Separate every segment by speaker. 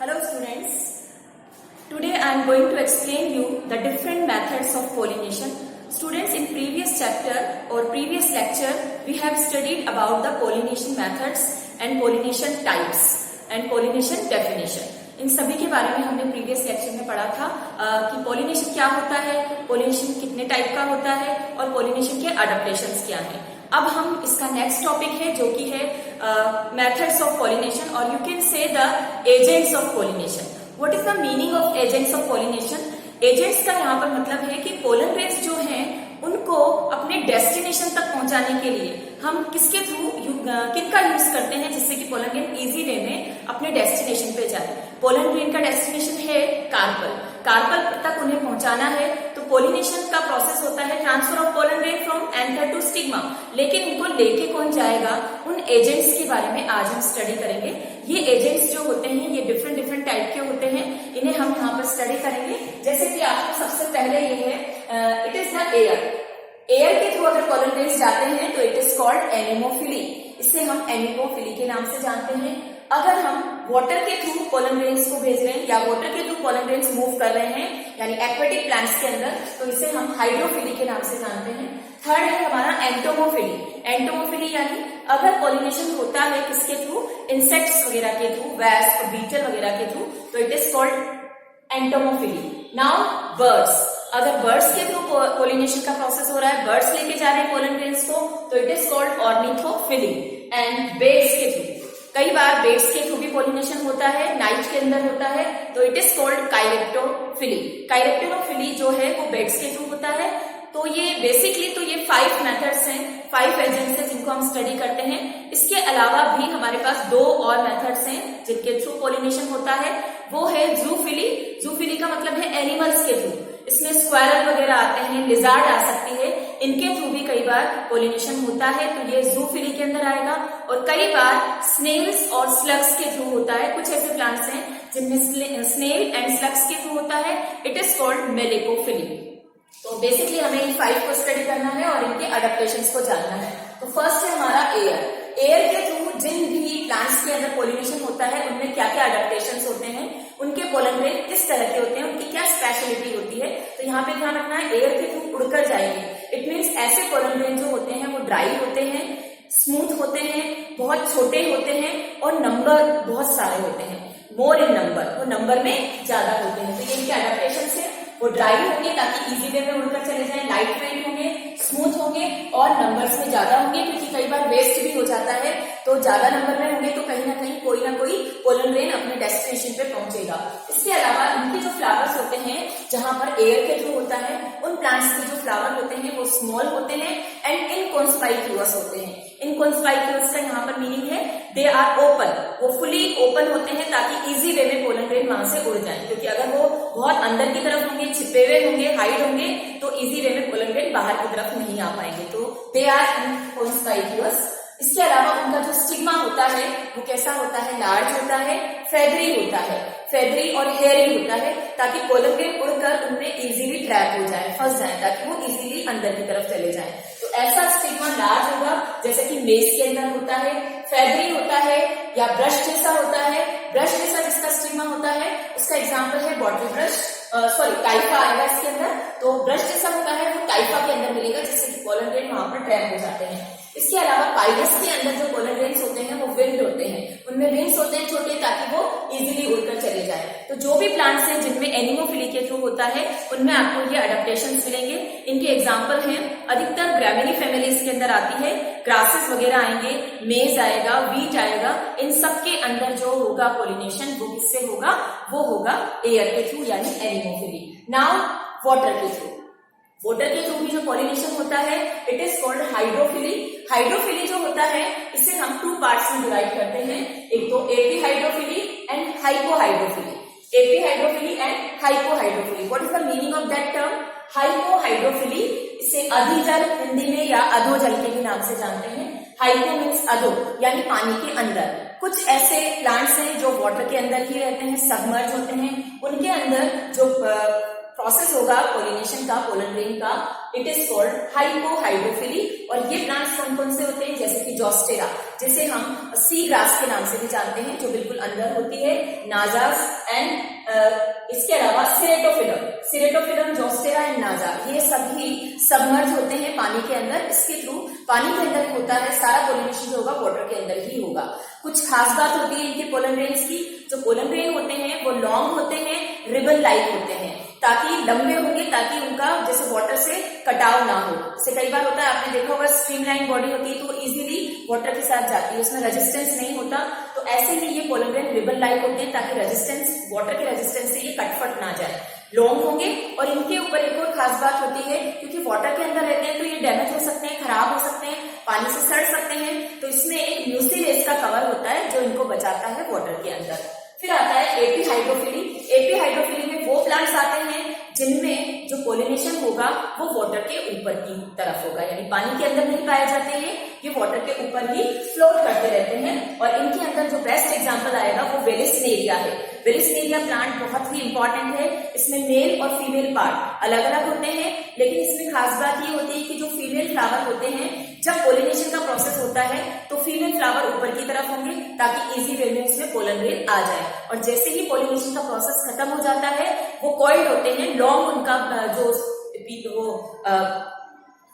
Speaker 1: Hello students, today I am going to explain you the different methods of pollination. Students, in previous chapter or previous lecture we have studied about the pollination methods and pollination types and pollination definition. इन सभी के बारे में हमने previous lecture में पढ़ा था कि pollination क्या होता है, पोलिनेशन कितने टाइप का होता है और पोलिनेशन के अडेप्टेशंस क्या हैं। अब हम इसका नेक्स्ट टॉपिक है जो कि है मेथड्स ऑफ पोलिनेशन और you can say the agents of pollination. What is the meaning of agents of pollination? Agents का यहाँ पर मतलब है कि पोलन ग्रेन्स जो हैं उनको अपने डेस्टिनेशन तक पहुंचाने के लिए हम किसके थ्रू किनका यूज करते हैं जिससे कि पोलन ग्रेन इजी वे में अपने डेस्टिनेशन पे जाए। पोलन ग्रेन का डेस्टिनेशन है कार्पल, कार्पल तक उन्हें पहुंचाना है। तो पोलिनेशन का प्रोसेस होता है transfer of pollen grain from anther to stigma, लेकिन उनको लेके कौन जाएगा, उन एजेंट्स के बारे में आज हम स्टडी करेंगे। ये एजेंट्स जो होते हैं ये डिफरेंट टाइप के होते हैं, इन्हें हम यहाँ पर स्टडी करेंगे। जैसे कि आपको सबसे पहले ये है it is the air. Air के थ्रू अगर पोलन ग्रेन्स जाते हैं तो इट इज कॉल्ड एनिमोफिली, इसे हम एनिमोफिली के नाम से जानते हैं। अगर हम वाटर के थ्रू पोलन ग्रेन्स को भेज रहे हैं या वाटर के थ्रू पोलन ग्रेन्स मूव कर रहे हैं यानी एक्वेटिक प्लांट्स के अंदर, तो इसे हम हाइड्रोफिली के नाम से जानते हैं। थर्ड है हमारा एंटोमोफिली। एंटोमोफिली यानी अगर पोलिनेशन होता है किसके थ्रू, इंसेक्ट्स वगैरह के थ्रू, वेस्प, बीटल वगैरह के थ्रू, तो it is called entomophily. Now birds, अगर बर्ड्स के थ्रू पोलिनेशन का प्रोसेस हो रहा है, बर्ड्स लेके जा रहे हैं पोलन ग्रेन्स को, तो it is called ornithophily. And beds के थ्रू, कई बार बेड्स के थ्रू भी पोलिनेशन होता है, नाइट के अंदर होता है, तो इट इज कॉल्ड काइरेप्टोफिली। काइरेप्टोफिली जो है वो बेड्स के थ्रू होता है। तो ये बेसिकली तो ये 5 मेथड्स हैं, 5 एजेंट्स हैं जिनको हम स्टडी करते हैं। इसके अलावा भी हमारे पास 2 और मेथड्स हैं जिनके थ्रू पोलिनेशन होता है, वो है जूफिली। जूफिली का मतलब है एनिमल्स के थ्रू, इसमें स्क्वायरल वगैरह आते हैं, लिजार्ड आ सकती है, इनके थ्रू भी कई बार पोलिनेशन होता है, तो ये जूफिली के अंदर आएगा। और कई बार स्नेल्स और स्लग्स के थ्रू होता है, कुछ ऐसे प्लांट्स हैं जिनमें स्नेल एंड स्लग्स के थ्रू होता है, इट इज कॉल्ड मेलेकोफिली। तो बेसिकली हमें इन 5 को स्टडी करना है और इनके अडेप्टेशंस को जानना है। तो फर्स्ट है हमारा एयर। एयर के थ्रू जिन भी प्लांट्स के अंदर पोलिनेशन होता है उनमें क्या क्या अडेप्टेशंस होते हैं, उनके पोलन ग्रेन किस तरह के होते हैं, उनकी क्या स्पेशलिटी होती है, तो यहाँ पे ध्यान रखना है एयर के थ्रू उड़कर जाएंगे। इट मीन्स ऐसे पोलन ग्रेन जो होते हैं वो ड्राई होते हैं, स्मूथ होते हैं, बहुत छोटे होते हैं और नंबर बहुत सारे होते हैं, मोर इन नंबर, वो नंबर में ज्यादा होते हैं। तो ये इनके अडेप्टेशंस है, वो ड्राई होंगे ताकि इजी वे में उड़कर चले जाएं, लाइट वेट होंगे, स्मूथ होंगे और नंबर्स में ज्यादा होंगे, क्योंकि कई बार वेस्ट भी हो जाता है, तो ज्यादा नंबर में होंगे तो कहीं ना कोई पोलन ग्रेन अपने डेस्टिनेशन पे पहुंचेगा। इसके अलावा इनके जो फ्लावर्स होते हैं जहां पर एयर के थ्रू होता है, उन प्लांट्स के जो फ्लावर होते हैं वो स्मॉल होते हैं एंड इनकॉन्स्पाइक्यूअस होते हैं। इनकॉन्स्पाइक्यूअस का यहाँ पर मीनिंग है दे आर ओपन, वो फुली ओपन होते हैं ताकि इजी वे में पोलन ग्रेन वहां से उड़ जाए, क्योंकि अगर वो बहुत अंदर की तरफ होंगे, छिपे हुए होंगे, हाइड होंगे, तो इजी वे में पोलन ग्रेन बाहर की तरफ नहीं आ पाएंगे, तो दे आर इनकॉन्स्पाइक्यूअस। इसके अलावा उनका जो स्टिग्मा होता है वो कैसा होता है, लार्ज होता है, फेदरी होता है, फेदरी और हेयरी होता है, ताकि पोलन ग्रेन उड़कर उनमें इजीली ट्रैप हो जाए, फंस जाए, ताकि वो इजीली अंदर की तरफ चले जाएं। तो ऐसा स्टिग्मा लार्ज होगा जैसे कि मेस के अंदर होता है, फेदरी होता है या ब्रश जैसा होता है। ब्रश जैसा जिसका स्टिग्मा होता है उसका एग्जाम्पल है बॉटल ब्रश, टाइफा आएगा इसके अंदर, तो ब्रश जैसा होता है वो टाइफा के अंदर मिलेगा जिससे कि पोलन ग्रेन वहां पर ट्रैप हो जाते हैं। इसके अलावा पाइलस के अंदर जो पोलन ग्रेन्स होते हैं वो विंग्ड होते हैं, उनमें विंग्स होते हैं छोटे ताकि वो इजीली उड़कर चले जाए। तो जो भी प्लांट्स हैं जिनमें एनिमोफिली के थ्रू होता है उनमें आपको ये अडेप्टेशंस मिलेंगे। इनके एग्जांपल हैं, अधिकतर ग्रैमिनी फैमिलीज के अंदर आती है, ग्रासेस वगैरह आएंगे, मेज आएगा, व्हीट आएगा, इन सब के अंदर जो होगा पोलिनेशन वो किससे होगा, वो होगा एयर के थ्रू यानी एनिमोफिली। नाउ वाटर के थ्रू, वाटर के थ्रू भी जो पोलिनेशन होता है it is called hydrophily. Hydrophily जो होता है इसे हम 2 पार्ट्स में डिवाइड करते हैं, एक तो epihydrophily and hypohydrophily. Epihydrophily and hypohydrophily, what is the meaning of that term? Hypohydrophily, इसे अधिजल हिंदी में या अधोजल के भी नाम से जानते हैं। हाइपो मीन्स अधो यानी पानी के अंदर। कुछ ऐसे प्लांट्स हैं जो वाटर के अंदर ही रहते हैं, सबमर्ज होते हैं, उनके अंदर जो प्रोसेस होगा पोलिनेशन का, पोलन ग्रेन का, इट इज कॉल्ड हाइपोहाइड्रोफिली। और ये प्लांट्स कौन कौन से होते हैं, जैसे कि जोस्टेरा, जिसे हम सी ग्रास के नाम से भी जानते हैं, जो बिल्कुल अंदर होती है, नाजास एंड इसके अलावा सिरेटोफिलम, जोस्टेरा एंड नाजा, ये सभी सबमर्ज होते हैं पानी के अंदर। इसके थ्रू पानी के अंदर होता है, सारा पोलिनेशन जो होगा वाटर के अंदर ही होगा। कुछ खास बात होती है इनके पोलन ग्रेन्स की। जो पोलन ग्रेन होते हैं वो लॉन्ग होते हैं, रिबन लाइक होते हैं, ताकि लंबे होंगे, ताकि उनका जैसे वाटर से कटाव ना हो। जैसे कई बार होता है, आपने देखा होगा स्ट्रीमलाइन बॉडी होती है तो इजीली वाटर के साथ जाती है, उसमें रेजिस्टेंस नहीं होता। तो ऐसे ही ये पोलन ग्रेन रिबन लाइक होते हैं, ताकि रेजिस्टेंस, वाटर के रेजिस्टेंस से ये कटफट ना जाए, लॉन्ग होंगे। और इनके ऊपर एक और खास बात होती है, क्योंकि वाटर के अंदर रहते हैं तो ये डैमेज हो सकते हैं, खराब हो सकते हैं, पानी से सड़ सकते हैं। तो इसमें एक म्यूसिलेज का कवर होता है जो इनको बचाता है वाटर के अंदर। फिर आता है एपीहाइड्रोफिली। एपीहाइड्रोफिली में वो प्लांट्स आते हैं जिनमें जो पोलिनेशन होगा वो वाटर के ऊपर की तरफ होगा, यानी पानी के अंदर नहीं पाए जाते हैं, ये वाटर के ऊपर ही फ्लोट करते रहते हैं। और इनके अंदर जो बेस्ट एग्जांपल आएगा वो वेलिस्नेरिया है। वेलिस्नेरिया प्लांट बहुत ही इंपॉर्टेंट है। इसमें मेल और फीमेल पार्ट अलग अलग होते हैं, लेकिन इसमें खास बात ये होती है कि जो फीमेल फ्लावर होते हैं, जब पोलिनेशन का प्रोसेस होता है तो फीमेल फ्लावर ऊपर की तरफ होंगे, ताकि इजी वे में उसमें पोलन ग्रेन आ जाए। और जैसे ही पोलिनेशन का प्रोसेस खत्म हो जाता है, वो कॉइल्ड होते हैं, लॉन्ग उनका जो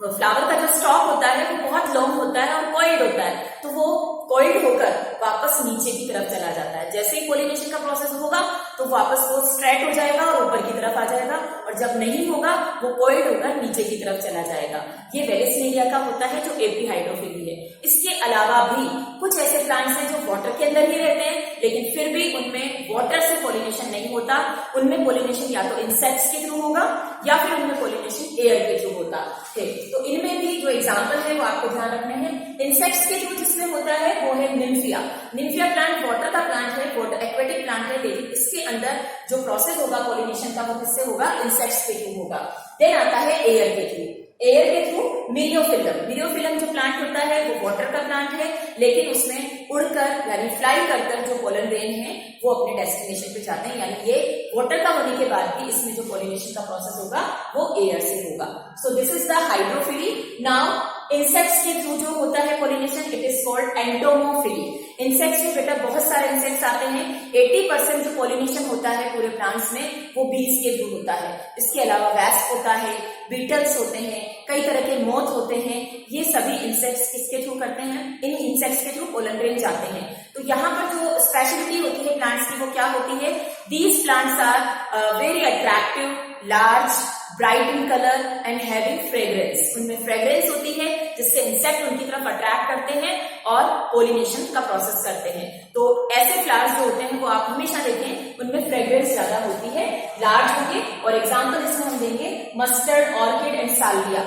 Speaker 1: फ्लावर का जो स्टॉक होता है वो बहुत लॉन्ग होता है और कॉइल्ड होता है, तो वो कॉइल्ड होकर वापस नीचे की तरफ चला जाता है। जैसे ही पोलिनेशन का प्रोसेस होगा तो वापस वो स्ट्रेट हो जाएगा और ऊपर की तरफ आ जाएगा, और जब नहीं होगा वो कॉइल्ड होकर नीचे की तरफ चला जाएगा। ये वेलिस्नेरिया का होता है जो एपीहाइड्रोफिली है। इसके अलावा भी कुछ ऐसे प्लांट्स हैं जो वाटर के अंदर ही रहते हैं, लेकिन फिर भी उनमें वाटर से पोलिनेशन नहीं होता। उनमें पोलिनेशन या तो इंसेक्ट्स के थ्रू होगा या फिर उनमें पोलिनेशन एयर के थ्रू होता है। तो इनमें भी जो एग्जाम्पल है वो आपको ध्यान रखने हैं। इंसेक्ट्स के थ्रू जिसमें होता है वो है निम्फिया। निम्फिया प्लांट वाटर का प्लांट है, वाटर एक्वेटिक प्लांट है, लेकिन इसके अंदर जो प्रोसेस होगा पोलिनेशन का वो किससे होगा, इंसेक्ट्स के थ्रू होगा। देन आता है एयर के थ्रू। एयर के थ्रू मिलियोफिलम जो प्लांट होता है वो वाटर का प्लांट है, लेकिन उसमें उड़कर यानी फ्लाई कर जो पोलन ग्रेन है वो अपने डेस्टिनेशन पे जाते हैं, यानी ये वाटर का होने के बाद भी इसमें जो पोलिनेशन का प्रोसेस होगा वो एयर से होगा। सो this is the hydrophily. Now insects के थ्रू जो होता है pollination, it is called entomophily. Insects में बेटा बहुत सारे इंसेक्ट्स आते हैं। 80% जो पोलिनेशन होता है पूरे प्लांट्स में वो बीज के थ्रू होता है। इसके अलावा वैस्प होता है, बीटल्स होते हैं, कई तरह के मोथ होते हैं। ये सभी इंसेक्ट्स किसके थ्रू करते हैं, इन इंसेक्ट्स के थ्रू पोलन ग्रेन जाते हैं। तो यहाँ पर जो स्पेशलिटी होती है प्लांट्स की वो क्या होती है, these plants are very attractive, large, bright in colour and having fragrance. उनमें फ्रेग्रेंस होती है जिससे इंसेक्ट उनकी तरफ अट्रैक्ट करते हैं और पोलिनेशन का प्रोसेस करते हैं। तो ऐसे फ्लावर्स जो होते हैं वो आप हमेशा देखें, उनमें फ्रेग्रेंस ज्यादा होती है, लार्ज होंगे। और एग्जाम्पल इसमें हम देंगे mustard, orchid and Salvia.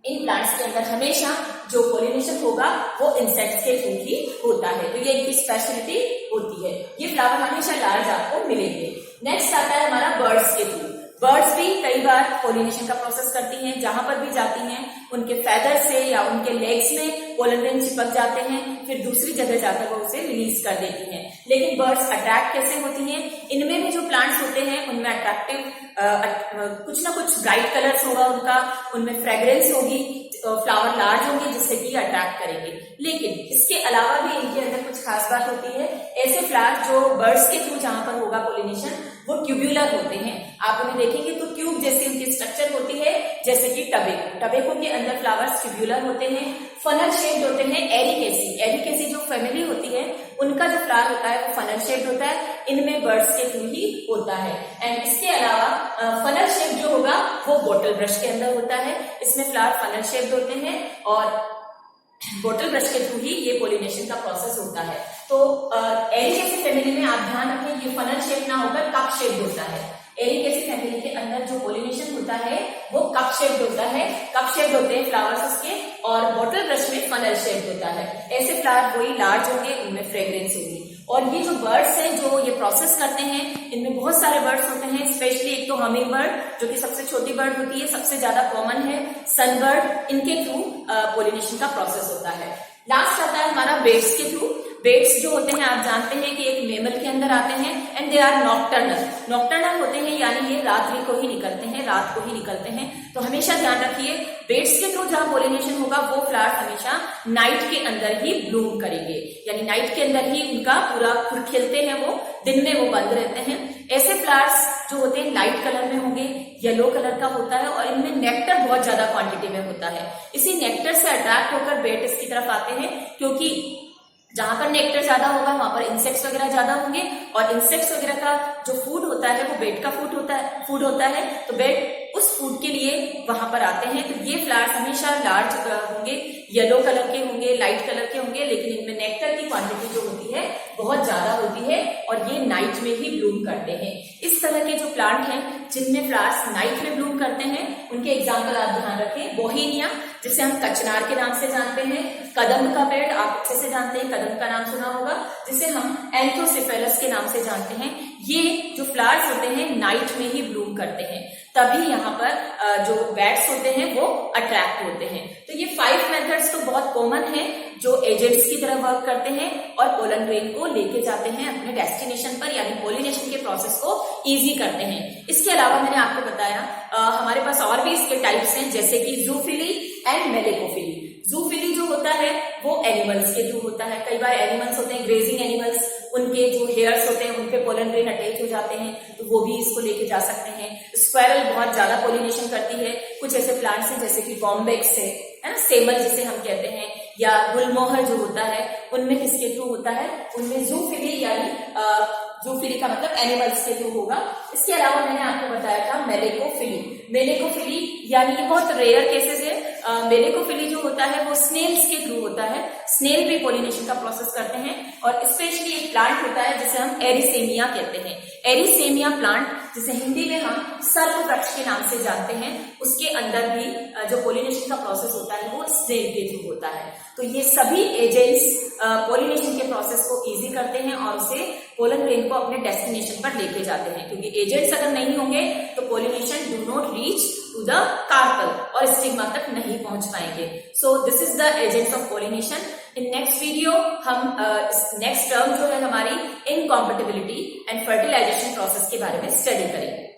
Speaker 1: In plants के अंदर हमेशा जो पोलिनेशन होगा वो इंसेक्ट्स के थ्रू ही होता है। तो ये इनकी स्पेशलिटी होती है। ये फ्लावर हमेशा लार्ज आपको मिलेंगे। नेक्स्ट आता है हमारा बर्ड्स के थ्रू। बर्ड्स भी कई बार पोलिनेशन का प्रोसेस करती हैं, जहां पर भी जाती हैं उनके फेदर से या उनके लेग्स में पोलन ग्रेन चिपक जाते हैं, फिर दूसरी जगह जाकर वो उसे रिलीज कर देती हैं। लेकिन बर्ड्स अट्रैक्ट कैसे होती हैं, इनमें भी जो प्लांट्स होते हैं उनमें अट्रैक्टिव कुछ ना कुछ ब्राइट कलर्स होगा उनका, उनमें फ्रेग्रेंस होगी, फ्लावर लार्ज होंगे जिससे कि अट्रैक्ट करेंगे। लेकिन इसके अलावा भी इनके अंदर कुछ खास बात होती है। ऐसे फ्लावर जो बर्ड्स के थ्रू जहां पर होगा पोलिनेशन वो ट्यूब्यूलर होते हैं। आप उन्हें देखेंगे तो ट्यूब जैसी उनकी स्ट्रक्चर होती है, जैसे कि टबेको के अंदर फ्लावर्स ट्यूब्यूलर होते हैं, फनल शेप्ड होते हैं। एरिकेसी जो फैमिली होती है उनका जो फ्लावर होता है वो फनल शेप्ड होता है, इनमें बर्ड्स के थ्रू ही होता है। एंड इसके अलावा फनल शेप जो होगा वो बॉटल ब्रश के अंदर होता है। इसमें फ्लावर फनल शेप्ड होते हैं और बॉटल ब्रश के थ्रू ही ये पोलिनेशन का प्रोसेस होता है। तो एरिकेसी फैमिली में आप ध्यान रखें ये फनल शेप ना होकर कप शेप होता है। एरिकेसी फैमिली के अंदर जो पोलिनेशन होता है वो कप शेप्ड होता है, कप शेप्ड होते हैं फ्लावर्स उसके, और बॉटल ब्रश में फनल शेप्ड होता है। ऐसे फ्लावर वही लार्ज होंगे, उनमें फ्रेग्रेंस होगी। और ये जो बर्ड्स हैं जो ये प्रोसेस करते हैं, इनमें बहुत सारे बर्ड्स होते हैं। स्पेशली एक तो हमिंग बर्ड जो कि सबसे छोटी बर्ड होती है, सबसे ज्यादा कॉमन है, सनबर्ड, इनके थ्रू पोलिनेशन का प्रोसेस होता है। लास्ट आता है हमारा बर्ड्स के थ्रू। बेट्स जो होते हैं आप जानते हैं कि एक मेमल के अंदर आते हैं and they are nocturnal. Nocturnal होते हैं यानी ये रात्रि को ही निकलते हैं, रात को ही निकलते हैं। तो हमेशा ध्यान रखिए बेट्स के थ्रू जहां पोलिनेशन होगा वो फ्लावर्स हमेशा नाइट के अंदर ही ब्लूम करेंगे, यानी नाइट के अंदर ही उनका पूरा फूल खिलते हैं, वो दिन में वो बंद रहते हैं। ऐसे फ्लावर्स जो होते हैं लाइट कलर में होंगे, येलो कलर का होता है और इनमें नेक्टर बहुत ज्यादा क्वांटिटी में होता है। इसी नेक्टर से अट्रैक्ट होकर बेट इसकी तरफ आते हैं, क्योंकि जहां पर नेक्टर ज्यादा होगा वहां पर इंसेक्ट्स वगैरह ज्यादा होंगे और इंसेक्ट्स वगैरह का जो फूड होता है वो बेट का फूड होता है। तो बेट उस फूड के लिए वहां पर आते हैं। तो ये फ्लावर्स हमेशा लार्ज होंगे, येलो कलर के होंगे, लाइट कलर के होंगे, लेकिन इनमें नेक्टर की क्वांटिटी जो होती है बहुत ज्यादा होती है और ये नाइट में ही ब्लूम करते हैं। इस तरह के जो प्लांट हैं जिनमें फ्लावर्स नाइट में ब्लूम करते हैं उनके एग्जाम्पल आप ध्यान रखें। बोहीनिया जिसे हम कचनार के नाम से जानते हैं, कदम्ब का पेड़ आप अच्छे से जानते हैं, कदम्ब का नाम सुना होगा, जिसे हम एंथोसिफेलस के नाम से जानते हैं। ये जो फ्लावर्स होते हैं नाइट में ही ब्लूम करते हैं, तभी यहाँ पर जो बैट्स होते हैं वो अट्रैक्ट होते हैं। तो ये 5 मेथड्स तो बहुत कॉमन है जो एजेंट्स की तरह वर्क करते हैं और पोलन ग्रेन को लेके जाते हैं अपने डेस्टिनेशन पर, यानी पोलिनेशन के प्रोसेस को इजी करते हैं। इसके अलावा मैंने आपको बताया हमारे पास और भी इसके टाइप्स हैं, जैसे कि जूफिली एंड मेलेकोफिली। जूफिली जो होता है वो एनिमल्स के थ्रू होता है। कई बार एनिमल्स होते हैं ग्रेजिंग एनिमल्स, उनके जो हेयर्स होते हैं उनपे पोलन ग्रेन अटैच हो जाते हैं, तो वो भी इसको लेके जा सकते हैं। स्क्वायरल बहुत ज्यादा पोलिनेशन करती है। कुछ ऐसे प्लांट्स हैं जैसे कि बॉम्बेक्स है ना, सेमल जिसे हम कहते हैं, या गुलमोहर जो होता है, उनमें किसके थ्रू होता है, उनमें जूफिली यानी जूफिली का मतलब एनिमल्स के थ्रू होगा। इसके अलावा मैंने आपको बताया था मेलेकोफिली। मेलेकोफिली यानी ये बहुत रेयर केसेस है। मेलेकोफिली जो होता है वो स्नेल्स के थ्रू होता है। स्नेल भी पोलिनेशन का प्रोसेस करते हैं और स्पेशली एक प्लांट होता है जिसे हम एरिसेमिया कहते हैं। एरिसेमिया प्लांट जिसे हिंदी में हम सर्प वृक्ष के नाम से जानते हैं, उसके अंदर भी जो पोलिनेशन का प्रोसेस होता है वो स्नेल के थ्रू होता है। तो ये सभी एजेंट्स पोलिनेशन के प्रोसेस को इजी करते हैं और उसे पोलन ग्रेन को अपने डेस्टिनेशन पर लेके जाते हैं, क्योंकि एजेंट्स अगर नहीं होंगे तो pollination do not reach to the carpel और स्टिग्मा तक नहीं पहुंच पाएंगे। So this is the agents of pollination. In next video हम नेक्स्ट टर्म जो है हमारी इनकॉम्पेटिबिलिटी एंड फर्टिलाइजेशन प्रोसेस के बारे में स्टडी करेंगे।